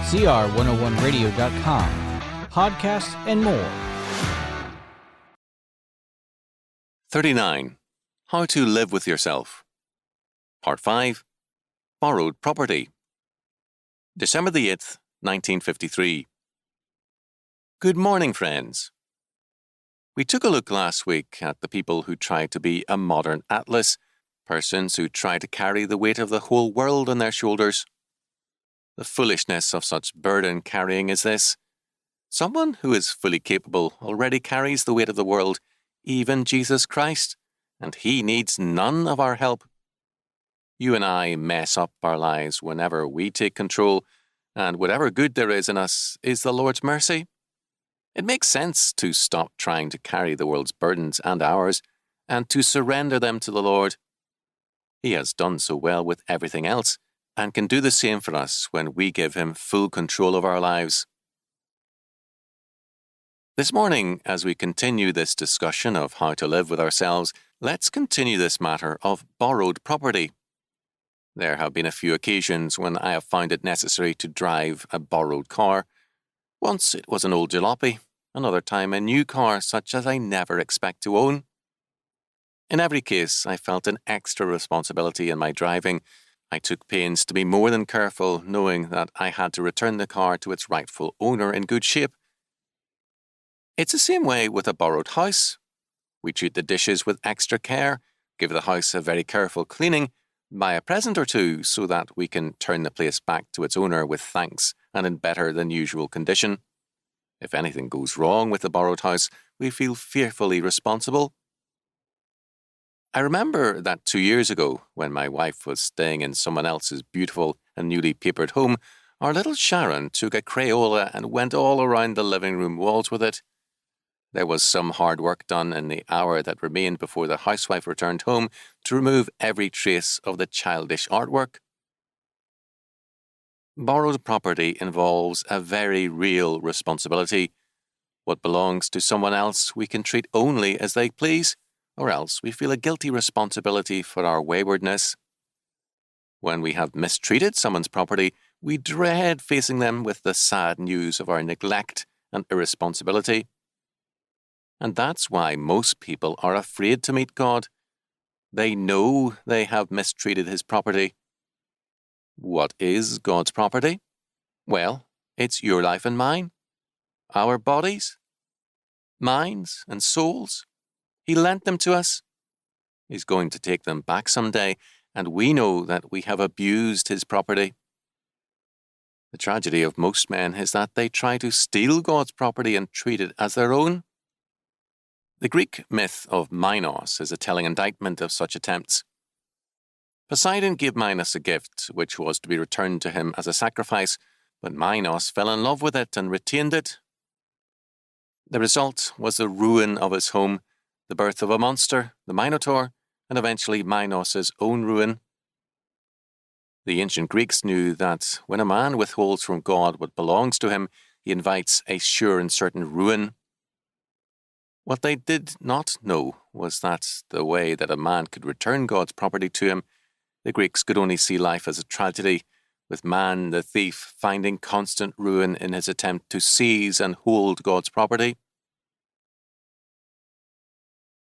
cr101radio.com, podcasts, and more. 39. How to live with yourself. Part 5. Borrowed property. December the 8th, 1953. Good morning, friends. We took a look last week at the people who try to be a modern atlas, persons who try to carry the weight of the whole world on their shoulders. The foolishness of such burden carrying is this: someone who is fully capable already carries the weight of the world, even Jesus Christ, and he needs none of our help. You and I mess up our lives whenever we take control, and whatever good there is in us is the Lord's mercy. It makes sense to stop trying to carry the world's burdens and ours, and to surrender them to the Lord. He has done so well with everything else, and can do the same for us when we give him full control of our lives. This morning, as we continue this discussion of how to live with ourselves, let's continue this matter of borrowed property. There have been a few occasions when I have found it necessary to drive a borrowed car. Once it was an old jalopy, another time a new car such as I never expect to own. In every case, I felt an extra responsibility in my driving. I took pains to be more than careful, knowing that I had to return the car to its rightful owner in good shape. It's the same way with a borrowed house. We treat the dishes with extra care, give the house a very careful cleaning, buy a present or two so that we can turn the place back to its owner with thanks and in better than usual condition. If anything goes wrong with the borrowed house, we feel fearfully responsible. I remember that 2 years ago, when my wife was staying in someone else's beautiful and newly papered home, our little Sharon took a Crayola and went all around the living room walls with it. There was some hard work done in the hour that remained before the housewife returned home to remove every trace of the childish artwork. Borrowed property involves a very real responsibility. What belongs to someone else we can treat only as they please, or else we feel a guilty responsibility for our waywardness. When we have mistreated someone's property, we dread facing them with the sad news of our neglect and irresponsibility. And that's why most people are afraid to meet God. They know they have mistreated his property. What is God's property? Well, it's your life and mine, our bodies, minds and souls. He lent them to us. He's going to take them back someday, and we know that we have abused his property. The tragedy of most men is that they try to steal God's property and treat it as their own. The Greek myth of Minos is a telling indictment of such attempts. Poseidon gave Minos a gift, which was to be returned to him as a sacrifice, but Minos fell in love with it and retained it. The result was the ruin of his home, the birth of a monster, the Minotaur, and eventually Minos' own ruin. The ancient Greeks knew that when a man withholds from God what belongs to him, he invites a sure and certain ruin. What they did not know was that the way that a man could return God's property to him, the Greeks could only see life as a tragedy, with man, the thief, finding constant ruin in his attempt to seize and hold God's property.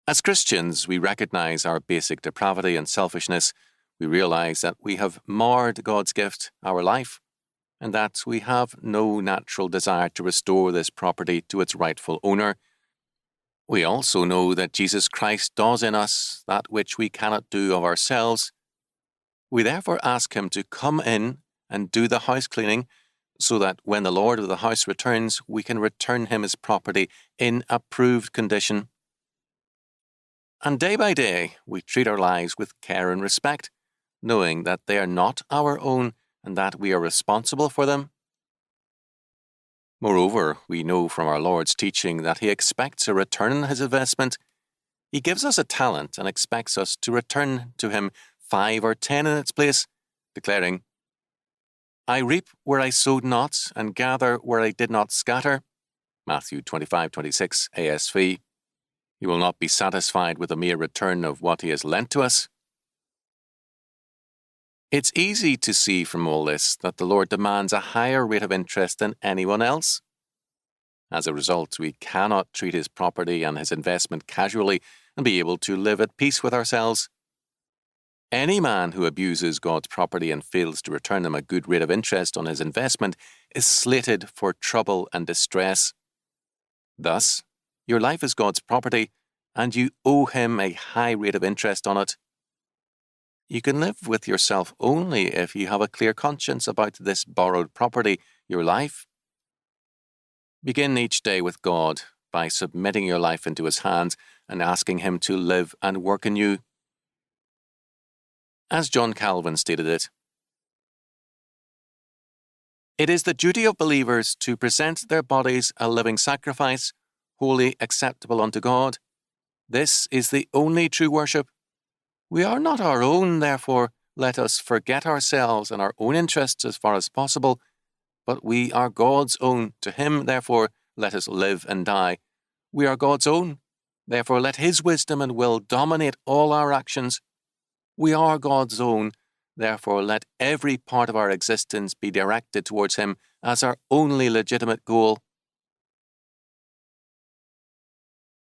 As Christians, we recognize our basic depravity and selfishness. We realize that we have marred God's gift, our life, and that we have no natural desire to restore this property to its rightful owner. We also know that Jesus Christ does in us that which we cannot do of ourselves. We therefore ask him to come in and do the house cleaning, so that when the Lord of the house returns, we can return him his property in approved condition. And day by day, we treat our lives with care and respect, knowing that they are not our own and that we are responsible for them. Moreover, we know from our Lord's teaching that he expects a return on his investment. He gives us a talent and expects us to return to him 5 or 10 in its place, declaring, "I reap where I sowed not, and gather where I did not scatter." Matthew 25:26 ASV. He will not be satisfied with a mere return of what he has lent to us. It's easy to see from all this that the Lord demands a higher rate of interest than anyone else. As a result, we cannot treat his property and his investment casually and be able to live at peace with ourselves. Any man who abuses God's property and fails to return him a good rate of interest on his investment is slated for trouble and distress. Thus, your life is God's property, and you owe him a high rate of interest on it. You can live with yourself only if you have a clear conscience about this borrowed property, your life. Begin each day with God by submitting your life into his hands and asking him to live and work in you. As John Calvin stated it, "It is the duty of believers to present their bodies a living sacrifice, wholly acceptable unto God. This is the only true worship. We are not our own, therefore let us forget ourselves and our own interests as far as possible, but we are God's own. To him, therefore, let us live and die. We are God's own, therefore let his wisdom and will dominate all our actions. We are God's own, therefore let every part of our existence be directed towards him as our only legitimate goal.